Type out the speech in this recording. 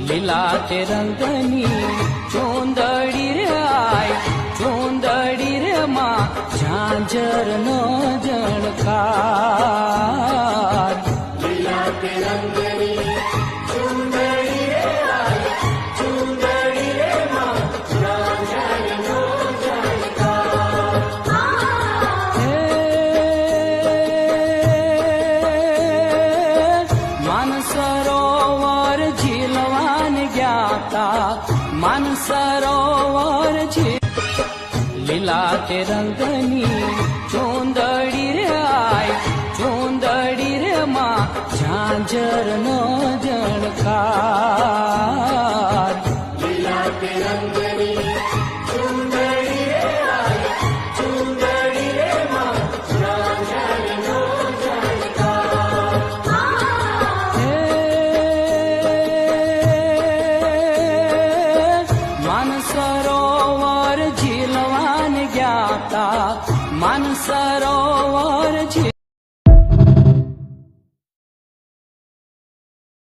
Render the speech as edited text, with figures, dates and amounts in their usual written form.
લીલા તે રંગની ચૂંદડી રે આય ચૂંદડી રે માં ઝાંઝર નો જણકાર લીલા તે રંગની ચૂંદડી રે આય ચૂંદડી રે માં ઝાંઝરનો ઝણકાર માનસરોવર ઝીલવાન ગ્યાતા માનસરોવર લીલા તે રંગની ચૂંદડી રે આય ચૂંદડી રે માં ઝાંઝર નો જણકાર લીલા તે રંગની ચૂંદડી રે આય ચૂંદડી રે માં ઝાંઝરનો માનસરોવર ઝીલવાન ગ્યાતા માનસરોવર